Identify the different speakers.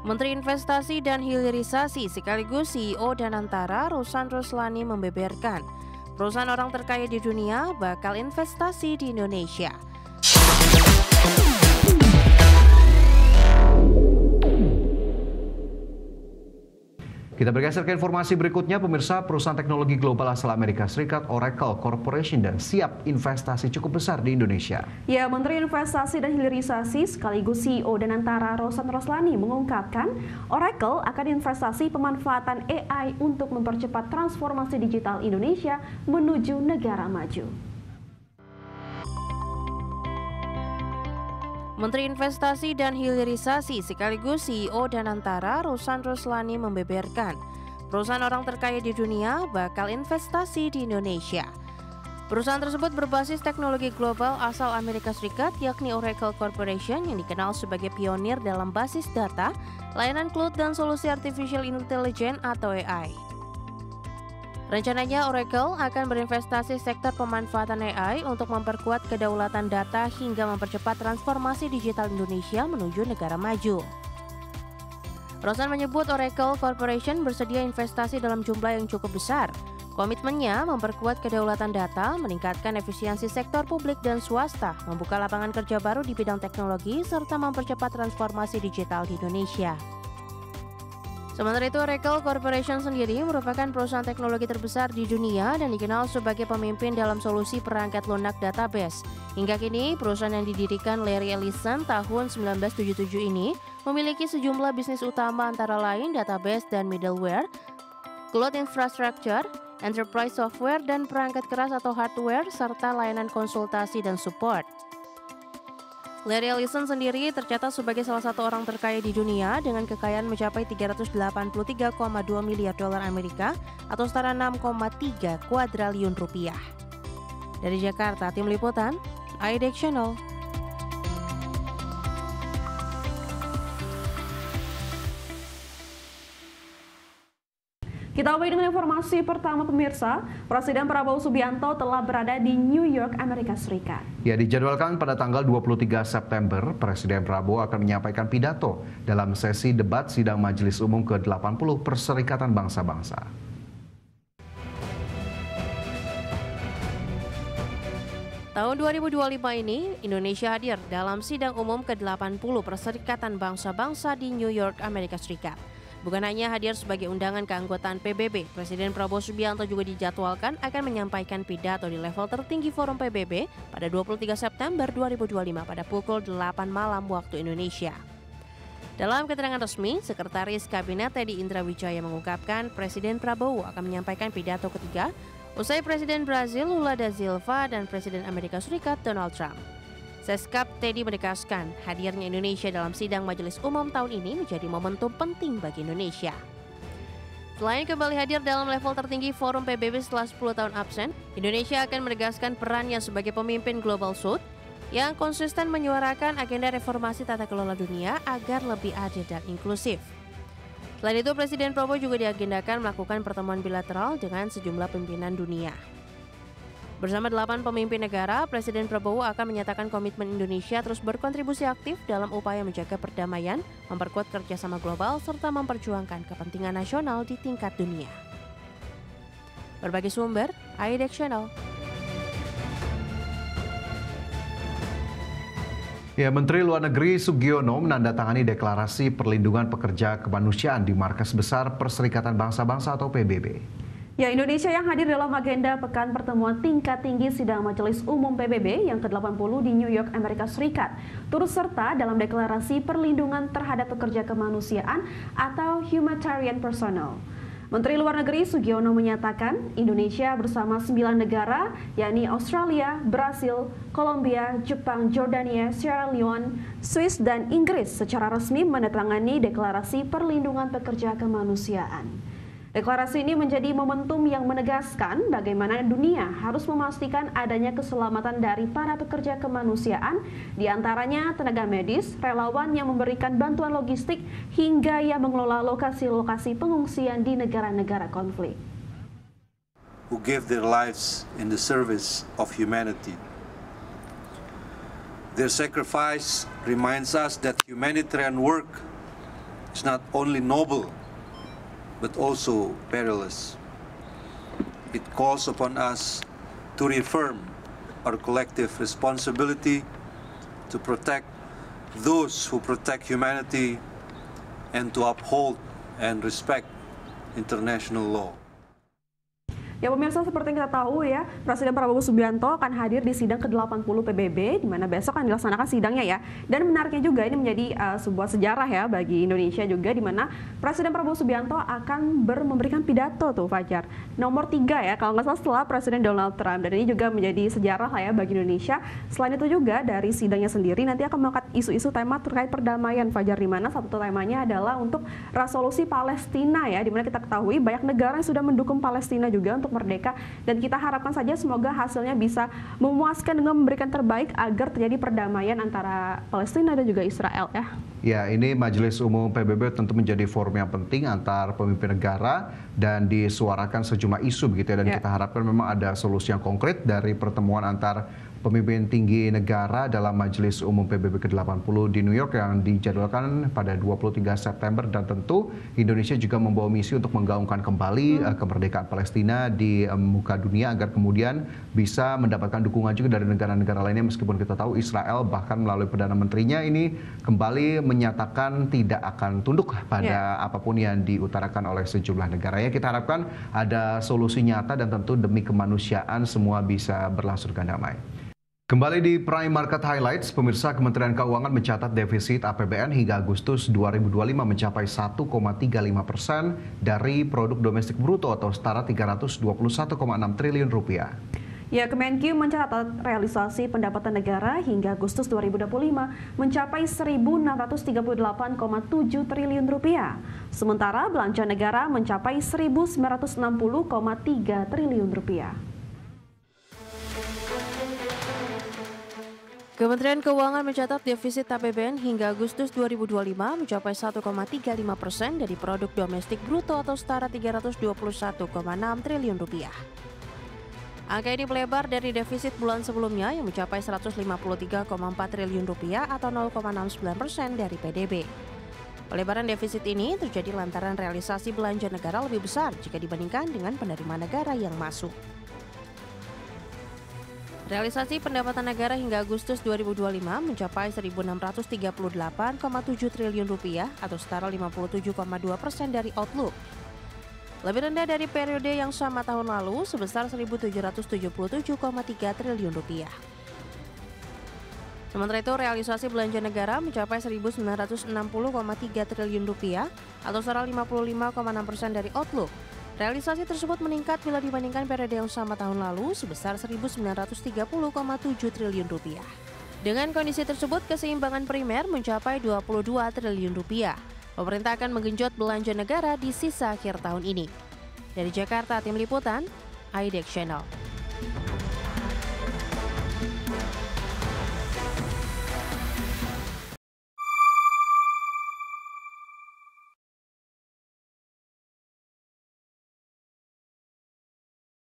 Speaker 1: Menteri Investasi dan Hilirisasi sekaligus CEO Danantara, Ruslan Ruslani membeberkan, perusahaan orang terkaya di dunia bakal investasi di Indonesia.
Speaker 2: Kita bergeser ke informasi berikutnya, pemirsa. Perusahaan teknologi global asal Amerika Serikat Oracle Corporation dan siap investasi cukup besar di Indonesia.
Speaker 3: Ya, Menteri Investasi dan Hilirisasi sekaligus CEO Danantara, Ruslan Ruslani mengungkapkan Oracle akan investasi pemanfaatan AI untuk mempercepat transformasi digital Indonesia menuju negara maju.
Speaker 1: Menteri Investasi dan Hilirisasi sekaligus CEO Danantara, Ruslan Ruslani membeberkan, perusahaan orang terkaya di dunia bakal investasi di Indonesia. Perusahaan tersebut berbasis teknologi global asal Amerika Serikat, yakni Oracle Corporation, yang dikenal sebagai pionir dalam basis data, layanan cloud, dan solusi artificial intelligence atau AI. Rencananya Oracle akan berinvestasi sektor pemanfaatan AI untuk memperkuat kedaulatan data hingga mempercepat transformasi digital Indonesia menuju negara maju. Ruslan menyebut Oracle Corporation bersedia investasi dalam jumlah yang cukup besar. Komitmennya memperkuat kedaulatan data, meningkatkan efisiensi sektor publik dan swasta, membuka lapangan kerja baru di bidang teknologi, serta mempercepat transformasi digital di Indonesia. Sementara itu, Oracle Corporation sendiri merupakan perusahaan teknologi terbesar di dunia dan dikenal sebagai pemimpin dalam solusi perangkat lunak database. Hingga kini, perusahaan yang didirikan Larry Ellison tahun 1977 ini memiliki sejumlah bisnis utama antara lain database dan middleware, cloud infrastructure, enterprise software, dan perangkat keras atau hardware, serta layanan konsultasi dan support. Larry Ellison sendiri tercatat sebagai salah satu orang terkaya di dunia dengan kekayaan mencapai 383,2 miliar dolar Amerika atau setara 6,3 kuadriliun rupiah. Dari Jakarta, tim liputan iDex Channel.
Speaker 3: Kita awali dengan informasi pertama, pemirsa. Presiden Prabowo Subianto telah berada di New York, Amerika Serikat.
Speaker 2: Ya, dijadwalkan pada tanggal 23 September, Presiden Prabowo akan menyampaikan pidato dalam sesi debat sidang Majelis Umum ke-80 Perserikatan Bangsa-Bangsa.
Speaker 1: Tahun 2025 ini, Indonesia hadir dalam sidang umum ke-80 Perserikatan Bangsa-Bangsa di New York, Amerika Serikat. Bukan hanya hadir sebagai undangan keanggotaan PBB, Presiden Prabowo Subianto juga dijadwalkan akan menyampaikan pidato di level tertinggi Forum PBB pada 23 September 2025 pada pukul 8 malam waktu Indonesia. Dalam keterangan resmi, Sekretaris Kabinet Teddy Indrawijaya mengungkapkan Presiden Prabowo akan menyampaikan pidato ketiga usai Presiden Brazil Lula da Silva dan Presiden Amerika Serikat Donald Trump. Seskap Teddy menegaskan hadirnya Indonesia dalam sidang Majelis Umum tahun ini menjadi momentum penting bagi Indonesia. Selain kembali hadir dalam level tertinggi Forum PBB setelah 10 tahun absen, Indonesia akan menegaskan perannya sebagai pemimpin Global South yang konsisten menyuarakan agenda reformasi tata kelola dunia agar lebih adil dan inklusif. Selain itu, Presiden Prabowo juga diagendakan melakukan pertemuan bilateral dengan sejumlah pimpinan dunia. Bersama 8 pemimpin negara, Presiden Prabowo akan menyatakan komitmen Indonesia terus berkontribusi aktif dalam upaya menjaga perdamaian, memperkuat kerjasama global, serta memperjuangkan kepentingan nasional di tingkat dunia. Berbagai sumber, iDex Channel.
Speaker 2: Ya, Menteri Luar Negeri Sugiono menandatangani deklarasi perlindungan pekerja kemanusiaan di Markas Besar Perserikatan Bangsa-Bangsa atau PBB.
Speaker 3: Ya, Indonesia yang hadir dalam agenda Pekan Pertemuan Tingkat Tinggi Sidang Majelis Umum PBB yang ke-80 di New York, Amerika Serikat, turut serta dalam deklarasi perlindungan terhadap pekerja kemanusiaan atau humanitarian personnel. Menteri Luar Negeri Sugiono menyatakan Indonesia bersama 9 negara, yakni Australia, Brasil, Kolombia, Jepang, Jordania, Sierra Leone, Swiss, dan Inggris secara resmi menandatangani deklarasi perlindungan pekerja kemanusiaan. Deklarasi ini menjadi momentum yang menegaskan bagaimana dunia harus memastikan adanya keselamatan dari para pekerja kemanusiaan, diantaranya tenaga medis, relawan yang memberikan bantuan logistik, hingga yang mengelola lokasi-lokasi pengungsian di negara-negara konflik.
Speaker 4: Who gave their lives in the service of humanity. Their sacrifice reminds us that humanitarian work is not only noble, but also perilous. It calls upon us to reaffirm our collective responsibility to protect those who protect humanity and to uphold and respect international law.
Speaker 3: Ya pemirsa, seperti yang kita tahu ya, Presiden Prabowo Subianto akan hadir di sidang ke-80 PBB, di mana besok akan dilaksanakan sidangnya ya. Dan menariknya juga ini menjadi sebuah sejarah ya bagi Indonesia juga, di mana Presiden Prabowo Subianto akan memberikan pidato tuh Fajar. Nomor 3 ya, kalau nggak salah setelah Presiden Donald Trump. Dan ini juga menjadi sejarah lah ya bagi Indonesia. Selain itu juga dari sidangnya sendiri nanti akan mengangkat isu-isu tema terkait perdamaian Fajar, di mana satu temanya adalah untuk resolusi Palestina ya, di mana kita ketahui banyak negara yang sudah mendukung Palestina juga untuk merdeka, dan kita harapkan saja semoga hasilnya bisa memuaskan dengan memberikan terbaik agar terjadi perdamaian antara Palestina dan juga Israel ya.
Speaker 2: Ya, ini Majelis Umum PBB tentu menjadi forum yang penting antar pemimpin negara dan disuarakan sejumlah isu begitu ya, dan kita harapkan memang ada solusi yang konkret dari pertemuan antar pemimpin tinggi negara dalam Majelis Umum PBB ke-80 di New York yang dijadwalkan pada 23 September, dan tentu Indonesia juga membawa misi untuk menggaungkan kembali kemerdekaan Palestina di muka dunia agar kemudian bisa mendapatkan dukungan juga dari negara-negara lainnya, meskipun kita tahu Israel bahkan melalui Perdana Menterinya ini kembali menyatakan tidak akan tunduk pada apapun yang diutarakan oleh sejumlah negara. Ya, kita harapkan ada solusi nyata dan tentu demi kemanusiaan semua bisa berlangsung dengan damai. Kembali di Prime Market Highlights, pemirsa, Kementerian Keuangan mencatat defisit APBN hingga Agustus 2025 mencapai 1,35% dari produk domestik bruto atau setara 321,6 triliun rupiah.
Speaker 3: Ya, Kemenkyu mencatat realisasi pendapatan negara hingga Agustus 2025 mencapai 1.638,7 triliun rupiah. Sementara belanja negara mencapai 1.960,3 triliun rupiah.
Speaker 1: Kementerian Keuangan mencatat defisit APBN hingga Agustus 2025 mencapai 1,35% dari produk domestik bruto atau setara 321,6 triliun rupiah. Angka ini melebar dari defisit bulan sebelumnya yang mencapai 153,4 triliun rupiah atau 0,69% dari PDB. Pelebaran defisit ini terjadi lantaran realisasi belanja negara lebih besar jika dibandingkan dengan penerimaan negara yang masuk. Realisasi pendapatan negara hingga Agustus 2025 mencapai 1.638,7 triliun rupiah atau setara 57,2% dari outlook. Lebih rendah dari periode yang sama tahun lalu sebesar 1.777,3 triliun rupiah. Sementara itu, realisasi belanja negara mencapai 1.960,3 triliun rupiah atau setara 55,6% dari outlook. Realisasi tersebut meningkat bila dibandingkan periode yang sama tahun lalu sebesar 1.930,7 triliun rupiah. Dengan kondisi tersebut, keseimbangan primer mencapai 22 triliun rupiah. Pemerintah akan menggenjot belanja negara di sisa akhir tahun ini. Dari Jakarta, Tim Liputan, IDEX Channel.